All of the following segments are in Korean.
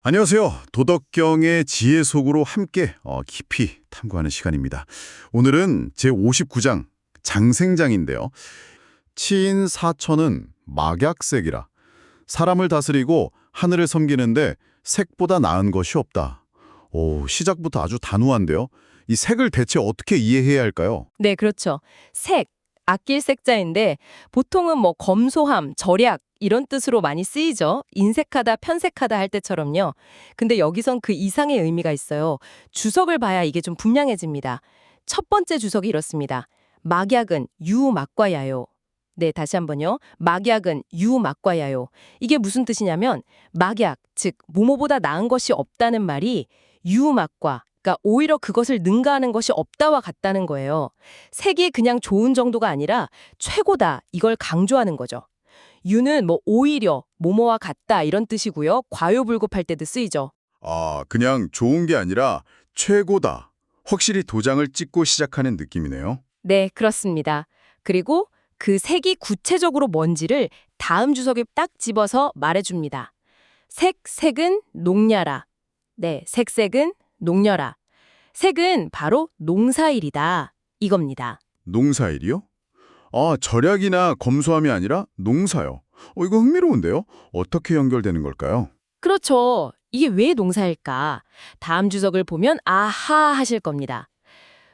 안녕하세요. 도덕경의 지혜 속으로 함께 깊이 탐구하는 시간입니다. 오늘은 제59장 장생장인데요. 치인 사천은 막약색이라 사람을 다스리고 하늘을 섬기는데 색보다 나은 것이 없다. 오, 시작부터 아주 단호한데요. 이 색을 대체 어떻게 이해해야 할까요? 네, 그렇죠. 색, 아낄 색자인데 보통은 뭐 검소함, 절약 이런 뜻으로 많이 쓰이죠. 인색하다, 편색하다 할 때처럼요. 근데 여기선 그 이상의 의미가 있어요. 주석을 봐야 이게 좀 분명해집니다. 첫 번째 주석이 이렇습니다. 막약은 유막과야요. 네, 다시 한번요. 막약은 유막과야요. 이게 무슨 뜻이냐면 막약, 즉 모모보다 나은 것이 없다는 말이 유막과 그러니까 오히려 그것을 능가하는 것이 없다와 같다는 거예요. 색이 그냥 좋은 정도가 아니라 최고다 이걸 강조하는 거죠. 유는 뭐 오히려 뭐뭐와 같다 이런 뜻이고요. 과요불급할 때도 쓰이죠. 아, 그냥 좋은 게 아니라 최고다. 확실히 도장을 찍고 시작하는 느낌이네요. 네, 그렇습니다. 그리고 그 색이 구체적으로 뭔지를 다음 주석에 딱 집어서 말해줍니다. 색은 녹냐라. 네, 색은 녹녀라. 색은 바로 농사일이다. 이겁니다. 농사일이요? 아, 절약이나 검소함이 아니라 농사요. 이거 흥미로운데요? 어떻게 연결되는 걸까요? 그렇죠. 이게 왜 농사일까? 다음 주석을 보면 아하 하실 겁니다.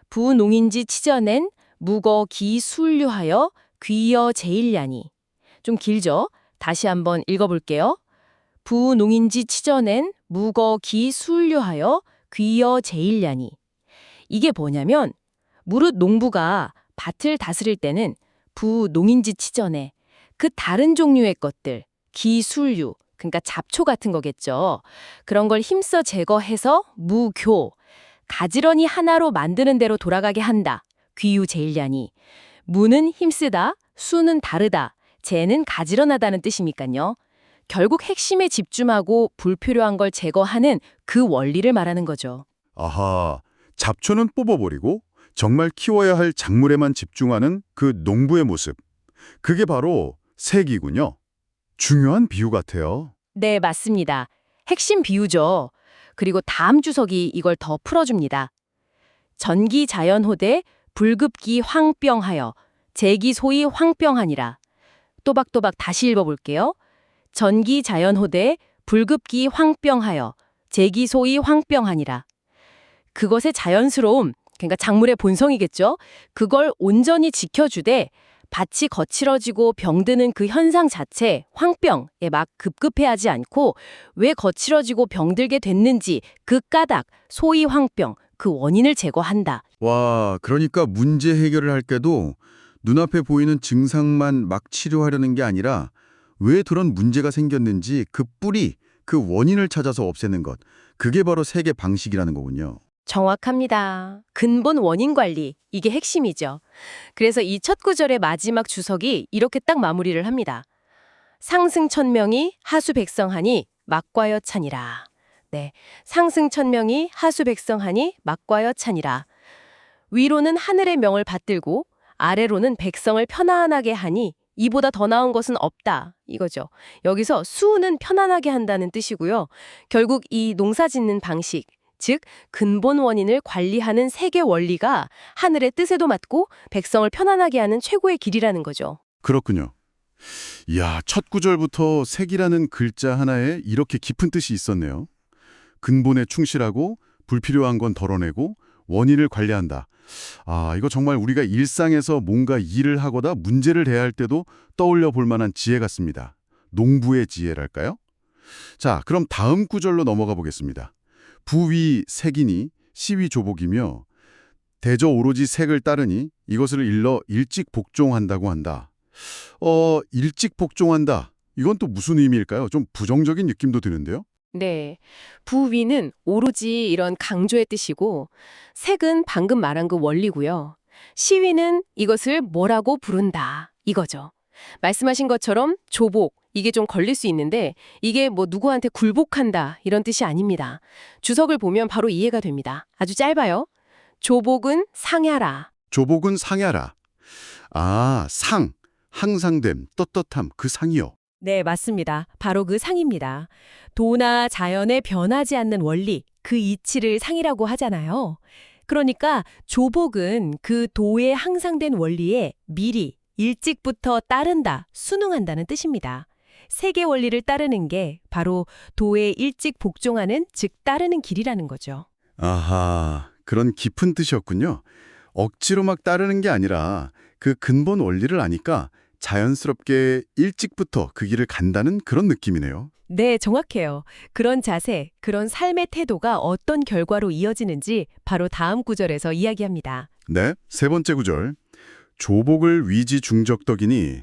부농인지 치져낸 묵어 기순류하여 귀여 제일냐니. 좀 길죠? 다시 한번 읽어볼게요. 부농인지 치져낸 묵어 기순류하여 귀여 제일냐니. 이게 뭐냐면 무릇 농부가 밭을 다스릴 때는 부농인지 치전에 그 다른 종류의 것들, 기술류, 그러니까 잡초 같은 거겠죠. 그런 걸 힘써 제거해서 무교, 가지런히 하나로 만드는 대로 돌아가게 한다. 귀유제일냐니. 무는 힘쓰다, 수는 다르다, 재는 가지런하다는 뜻이니까요. 결국 핵심에 집중하고 불필요한 걸 제거하는 그 원리를 말하는 거죠. 아하, 잡초는 뽑아버리고 정말 키워야 할 작물에만 집중하는 그 농부의 모습. 그게 바로 색이군요. 중요한 비유 같아요. 네, 맞습니다. 핵심 비유죠. 그리고 다음 주석이 이걸 더 풀어줍니다. 전기자연호대 불급기 황병하여 제기소위 황병하니라. 또박또박 다시 읽어볼게요. 전기자연호대 불급기 황병하여 제기소위 황병하니라. 그것의 자연스러움, 그러니까 작물의 본성이겠죠. 그걸 온전히 지켜주되 밭이 거칠어지고 병드는 그 현상 자체, 황병에 막 급급해하지 않고 왜 거칠어지고 병들게 됐는지 그 까닭, 소위 황병, 그 원인을 제거한다. 와, 그러니까 문제 해결을 할 때도 눈앞에 보이는 증상만 막 치료하려는 게 아니라 왜 그런 문제가 생겼는지 그 뿌리, 그 원인을 찾아서 없애는 것. 그게 바로 색의 방식이라는 거군요. 정확합니다. 근본 원인 관리, 이게 핵심이죠. 그래서 이 첫 구절의 마지막 주석이 이렇게 딱 마무리를 합니다. 상승천명이 하수백성하니 막과여 찬이라. 네, 상승천명이 하수백성하니 막과여 찬이라. 위로는 하늘의 명을 받들고 아래로는 백성을 편안하게 하니 이보다 더 나은 것은 없다. 이거죠. 여기서 수는 편안하게 한다는 뜻이고요. 결국 이 농사 짓는 방식, 즉 근본 원인을 관리하는 세계 원리가 하늘의 뜻에도 맞고 백성을 편안하게 하는 최고의 길이라는 거죠. 그렇군요. 이야, 첫 구절부터 색이라는 글자 하나에 이렇게 깊은 뜻이 있었네요. 근본에 충실하고 불필요한 건 덜어내고 원인을 관리한다. 아, 이거 정말 우리가 일상에서 뭔가 일을 하거나 문제를 대할 때도 떠올려 볼 만한 지혜 같습니다. 농부의 지혜랄까요? 자, 그럼 다음 구절로 넘어가 보겠습니다. 부위 색이니 시위 조복이며 대저 오로지 색을 따르니 이것을 일러 일찍 복종한다고 한다. 일찍 복종한다. 이건 또 무슨 의미일까요? 좀 부정적인 느낌도 드는데요. 네. 부위는 오로지 이런 강조의 뜻이고 색은 방금 말한 그 원리고요. 시위는 이것을 뭐라고 부른다. 이거죠. 말씀하신 것처럼 조복, 이게 좀 걸릴 수 있는데 이게 뭐 누구한테 굴복한다 이런 뜻이 아닙니다. 주석을 보면 바로 이해가 됩니다. 아주 짧아요. 조복은 상야라. 조복은 상야라. 아, 상. 항상됨, 떳떳함, 그 상이요. 네, 맞습니다. 바로 그 상입니다. 도나 자연의 변하지 않는 원리, 그 이치를 상이라고 하잖아요. 그러니까 조복은 그 도에 항상된 원리에 미리, 일찍부터 따른다, 순응한다는 뜻입니다. 세계 원리를 따르는 게 바로 도에 일찍 복종하는, 즉 따르는 길이라는 거죠. 아하, 그런 깊은 뜻이었군요. 억지로 막 따르는 게 아니라 그 근본 원리를 아니까 자연스럽게 일찍부터 그 길을 간다는 그런 느낌이네요. 네, 정확해요. 그런 자세, 그런 삶의 태도가 어떤 결과로 이어지는지 바로 다음 구절에서 이야기합니다. 네, 세 번째 구절. 조복을 위지 중적덕이니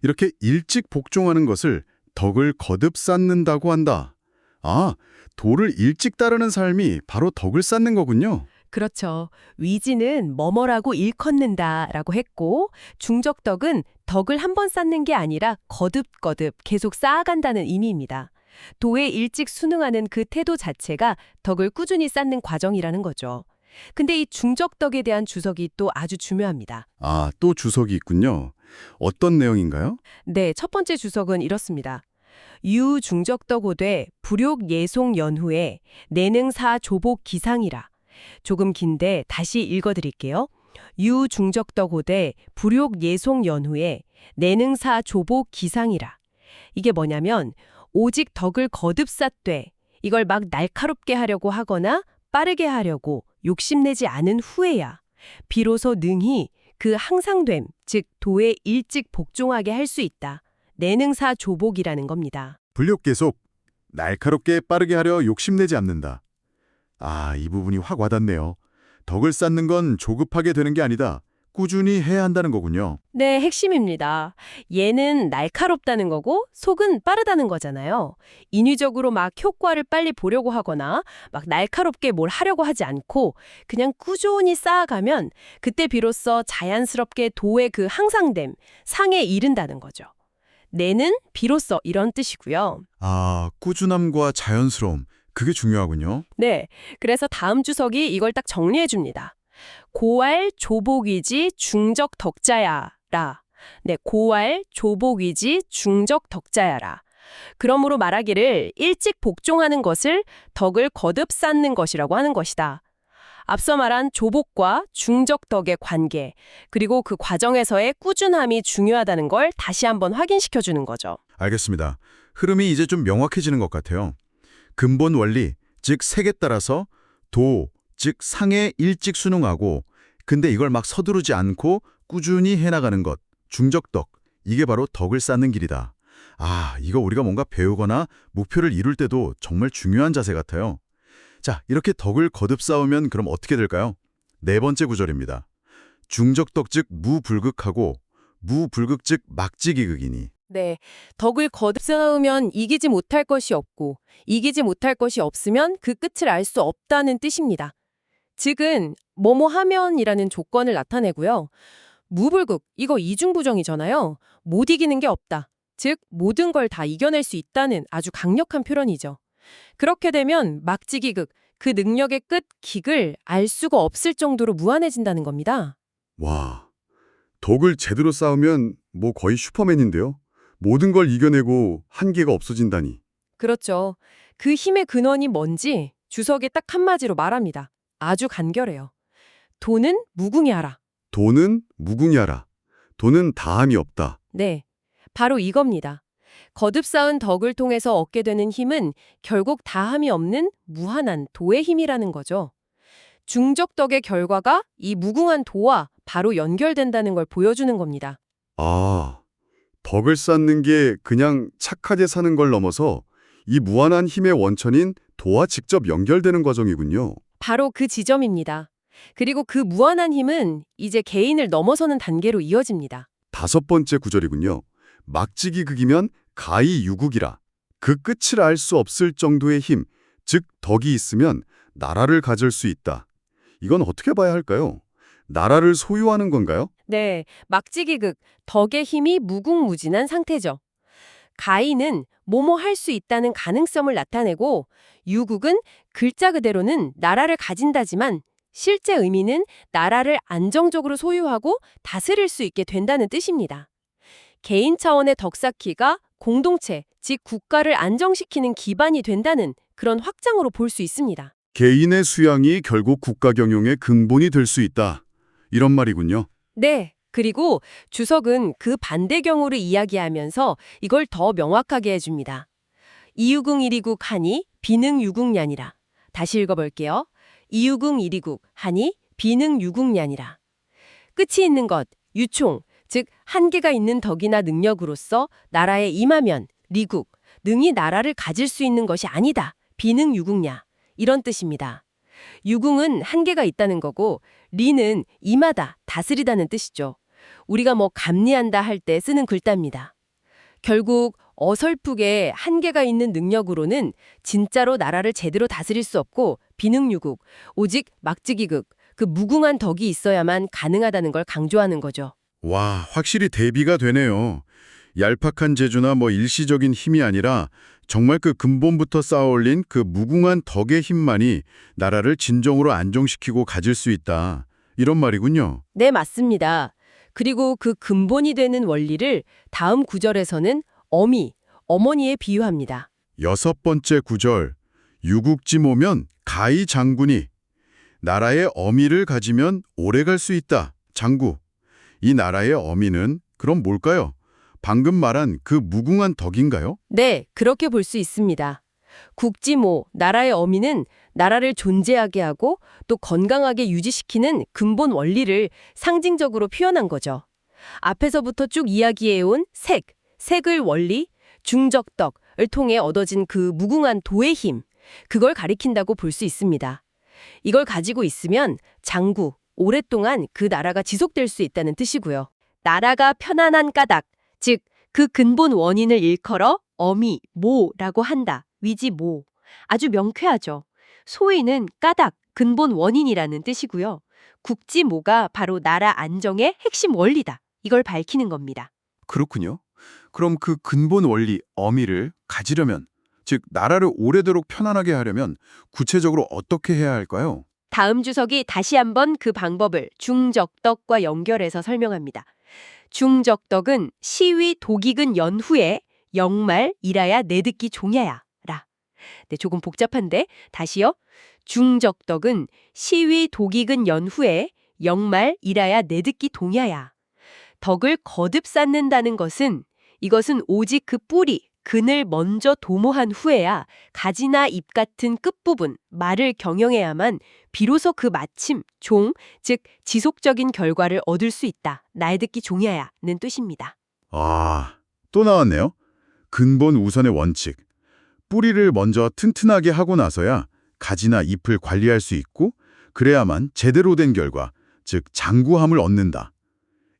이렇게 일찍 복종하는 것을 덕을 거듭 쌓는다고 한다. 아, 도를 일찍 따르는 삶이 바로 덕을 쌓는 거군요. 그렇죠. 위지는 뭐뭐라고 일컫는다라고 했고 중적덕은 덕을 한 번 쌓는 게 아니라 거듭거듭 계속 쌓아간다는 의미입니다. 도에 일찍 순응하는 그 태도 자체가 덕을 꾸준히 쌓는 과정이라는 거죠. 근데 이 중적덕에 대한 주석이 또 아주 중요합니다. 아, 또 주석이 있군요. 어떤 내용인가요? 네, 첫 번째 주석은 이렇습니다. 유중적덕오되 불욕 예송 연후에 내능사 조복 기상이라. 조금 긴데 다시 읽어드릴게요. 유중적덕오되 불욕 예송 연후에 내능사 조복 기상이라. 이게 뭐냐면 오직 덕을 거듭 쌓되 이걸 막 날카롭게 하려고 하거나 빠르게 하려고 욕심내지 않은 후에야 비로소 능히 그 항상됨, 즉 도에 일찍 복종하게 할 수 있다. 내능사 조복이라는 겁니다. 불력 계속 날카롭게 빠르게 하려 욕심내지 않는다. 아, 이 부분이 확 와닿네요. 덕을 쌓는 건 조급하게 되는 게 아니다. 꾸준히 해야 한다는 거군요. 네, 핵심입니다. 얘는 날카롭다는 거고 속은 빠르다는 거잖아요. 인위적으로 막 효과를 빨리 보려고 하거나 막 날카롭게 뭘 하려고 하지 않고 그냥 꾸준히 쌓아가면 그때 비로소 자연스럽게 도의 그 항상됨, 상에 이른다는 거죠. 내는 비로소 이런 뜻이고요. 아, 꾸준함과 자연스러움. 그게 중요하군요. 네, 그래서 다음 주석이 이걸 딱 정리해 줍니다. 고알 조복이지 중적 덕자야라. 네, 고알 조복이지 중적 덕자야라. 그러므로 말하기를 일찍 복종하는 것을 덕을 거듭 쌓는 것이라고 하는 것이다. 앞서 말한 조복과 중적 덕의 관계, 그리고 그 과정에서의 꾸준함이 중요하다는 걸 다시 한번 확인시켜 주는 거죠. 알겠습니다. 흐름이 이제 좀 명확해지는 것 같아요. 근본 원리, 즉 색에 따라서 도, 즉 상에 일찍 순응하고 근데 이걸 막 서두르지 않고 꾸준히 해나가는 것, 중적덕, 이게 바로 덕을 쌓는 길이다. 아, 이거 우리가 뭔가 배우거나 목표를 이룰 때도 정말 중요한 자세 같아요. 자, 이렇게 덕을 거듭 쌓으면 그럼 어떻게 될까요? 네 번째 구절입니다. 중적덕 즉 무불극하고 무불극 즉 막지기극이니. 네, 덕을 거듭 쌓으면 이기지 못할 것이 없고 이기지 못할 것이 없으면 그 끝을 알 수 없다는 뜻입니다. 즉은 뭐뭐 하면이라는 조건을 나타내고요. 무불극, 이거 이중부정이잖아요. 못 이기는 게 없다. 즉 모든 걸 다 이겨낼 수 있다는 아주 강력한 표현이죠. 그렇게 되면 막지기극, 그 능력의 끝, 기를 알 수가 없을 정도로 무한해진다는 겁니다. 와, 덕을 제대로 쌓으면 뭐 거의 슈퍼맨인데요. 모든 걸 이겨내고 한계가 없어진다니. 그렇죠. 그 힘의 근원이 뭔지 주석에 딱 한마디로 말합니다. 아주 간결해요. 도는 무궁히 하라. 도는 무궁히 하라. 도는 다함이 없다. 네, 바로 이겁니다. 거듭 쌓은 덕을 통해서 얻게 되는 힘은 결국 다함이 없는 무한한 도의 힘이라는 거죠. 중적덕의 결과가 이 무궁한 도와 바로 연결된다는 걸 보여주는 겁니다. 아, 덕을 쌓는 게 그냥 착하게 사는 걸 넘어서 이 무한한 힘의 원천인 도와 직접 연결되는 과정이군요. 바로 그 지점입니다. 그리고 그 무한한 힘은 이제 개인을 넘어서는 단계로 이어집니다. 다섯 번째 구절이군요. 막지기 극이면 가히 유국이라. 그 끝을 알 수 없을 정도의 힘, 즉 덕이 있으면 나라를 가질 수 있다. 이건 어떻게 봐야 할까요? 나라를 소유하는 건가요? 네, 막지기극, 덕의 힘이 무궁무진한 상태죠. 가히는 뭐뭐 할 수 있다는 가능성을 나타내고 유국은 글자 그대로는 나라를 가진다지만 실제 의미는 나라를 안정적으로 소유하고 다스릴 수 있게 된다는 뜻입니다. 개인 차원의 덕 쌓기가 공동체, 즉 국가를 안정시키는 기반이 된다는 그런 확장으로 볼 수 있습니다. 개인의 수양이 결국 국가 경영의 근본이 될 수 있다. 이런 말이군요. 네. 그리고 주석은 그 반대경우를 이야기하면서 이걸 더 명확하게 해줍니다. 이유궁 일이국 하니 비능 유국냐니라. 다시 읽어볼게요. 이유궁 일이국 하니 비능 유국냐니라. 끝이 있는 것, 유총, 즉 한계가 있는 덕이나 능력으로서 나라에 임하면 리국, 능히 나라를 가질 수 있는 것이 아니다. 비능 유국냐. 이런 뜻입니다. 유궁은 한계가 있다는 거고 리는 임하다, 다스리다는 뜻이죠. 우리가 뭐 감리한다 할 때 쓰는 글자입니다. 결국 어설프게 한계가 있는 능력으로는 진짜로 나라를 제대로 다스릴 수 없고 비능유국, 오직 막지기극, 그 무궁한 덕이 있어야만 가능하다는 걸 강조하는 거죠. 와, 확실히 대비가 되네요. 얄팍한 재주나 일시적인 힘이 아니라 정말 그 근본부터 쌓아올린 그 무궁한 덕의 힘만이 나라를 진정으로 안정시키고 가질 수 있다. 이런 말이군요. 네, 맞습니다. 그리고 그 근본이 되는 원리를 다음 구절에서는 어머니에 비유합니다. 6번째 구절, 유국지모면 가히 장군이 나라의 어미를 가지면 오래 갈 수 있다. 장구. 이 나라의 어미는 그럼 뭘까요? 방금 말한 그 무궁한 덕인가요? 네, 그렇게 볼 수 있습니다. 국지모, 나라의 어미는 나라를 존재하게 하고 또 건강하게 유지시키는 근본 원리를 상징적으로 표현한 거죠. 앞에서부터 쭉 이야기해온 색을 원리, 중적덕을 통해 얻어진 그 무궁한 도의 힘, 그걸 가리킨다고 볼 수 있습니다. 이걸 가지고 있으면 장구, 오랫동안 그 나라가 지속될 수 있다는 뜻이고요. 나라가 편안한 까닭, 즉 그 근본 원인을 일컬어 모라고 한다. 위지모. 아주 명쾌하죠. 소위는 까닭, 근본 원인이라는 뜻이고요. 국지모가 바로 나라 안정의 핵심 원리다. 이걸 밝히는 겁니다. 그렇군요. 그럼 그 근본 원리, 어미를 가지려면, 즉 나라를 오래도록 편안하게 하려면 구체적으로 어떻게 해야 할까요? 다음 주석이 다시 한번 그 방법을 중적덕과 연결해서 설명합니다. 중적덕은 시위 독익은 연후에 영말 이라야 내듣기 종야야 라. 네, 조금 복잡한데 다시요. 중적덕은 시위 독익은 연후에 영말 이라야 내듣기 동야야. 덕을 거듭 쌓는다는 것은 이것은 오직 그 뿌리, 근을 먼저 도모한 후에야 가지나 잎 같은 끝부분, 말을 경영해야만 비로소 그 마침, 즉 지속적인 결과를 얻을 수 있다. 날 듣기 종야야는 뜻입니다. 아, 또 나왔네요. 근본 우선의 원칙. 뿌리를 먼저 튼튼하게 하고 나서야 가지나 잎을 관리할 수 있고 그래야만 제대로 된 결과, 즉 장구함을 얻는다.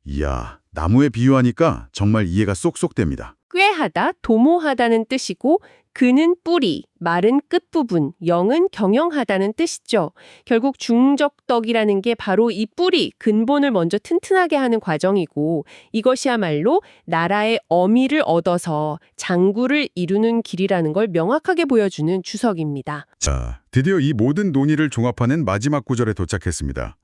이야, 나무에 비유하니까 정말 이해가 쏙쏙 됩니다. 꾀하다, 도모하다는 뜻이고 근은 뿌리, 말은 끝부분, 영은 경영하다는 뜻이죠. 결국 중적덕이라는 게 바로 이 뿌리, 근본을 먼저 튼튼하게 하는 과정이고 이것이야말로 나라의 어미를 얻어서 장구를 이루는 길이라는 걸 명확하게 보여주는 주석입니다. 자, 드디어 이 모든 논의를 종합하는 마지막 구절에 도착했습니다.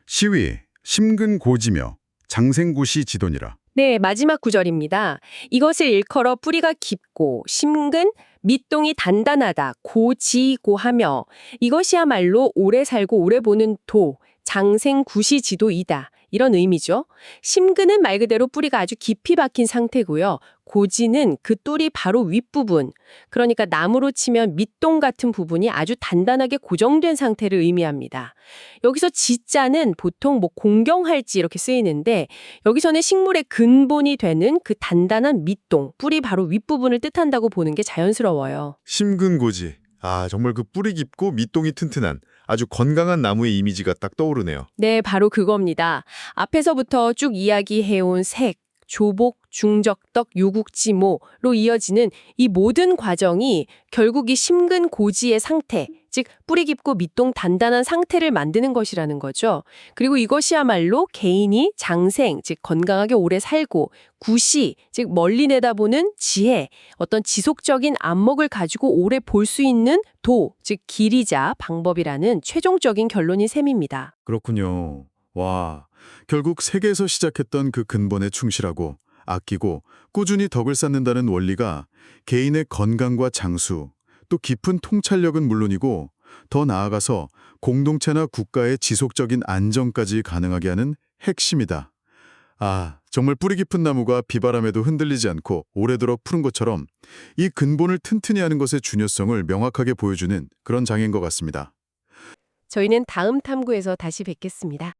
시위, 심근고지며 장생구시 지도니라. 네, 마지막 구절입니다. 이것을 일컬어 뿌리가 깊고 심근, 밑동이 단단하다, 고지고하며 이것이야말로 오래 살고 오래 보는 장생구시지도이다. 이런 의미죠. 심근은 말 그대로 뿌리가 아주 깊이 박힌 상태고요. 고지는 그 똘이 바로 윗부분, 그러니까 나무로 치면 밑동 같은 부분이 아주 단단하게 고정된 상태를 의미합니다. 여기서 지자는 보통 공경할지 이렇게 쓰이는데 여기서는 식물의 근본이 되는 그 단단한 밑동, 뿌리 바로 윗부분을 뜻한다고 보는 게 자연스러워요. 심근고지. 아, 정말 그 뿌리 깊고 밑동이 튼튼한 아주 건강한 나무의 이미지가 딱 떠오르네요. 네, 바로 그겁니다. 앞에서부터 쭉 이야기해온 조복, 중적덕, 유국지모로 이어지는 이 모든 과정이 결국 이 심근고지의 상태, 즉 뿌리 깊고 밑동 단단한 상태를 만드는 것이라는 거죠. 그리고 이것이야말로 개인이 장생, 즉 건강하게 오래 살고 구시, 즉 멀리 내다보는 지혜, 어떤 지속적인 안목을 가지고 오래 볼 수 있는 즉 길이자 방법이라는 최종적인 결론인 셈입니다. 그렇군요. 와, 결국 세계에서 시작했던 그 근본에 충실하고 아끼고 꾸준히 덕을 쌓는다는 원리가 개인의 건강과 장수, 또 깊은 통찰력은 물론이고 더 나아가서 공동체나 국가의 지속적인 안정까지 가능하게 하는 핵심이다. 아, 정말 뿌리 깊은 나무가 비바람에도 흔들리지 않고 오래도록 푸른 것처럼 이 근본을 튼튼히 하는 것의 중요성을 명확하게 보여주는 그런 장인 것 같습니다. 저희는 다음 탐구에서 다시 뵙겠습니다.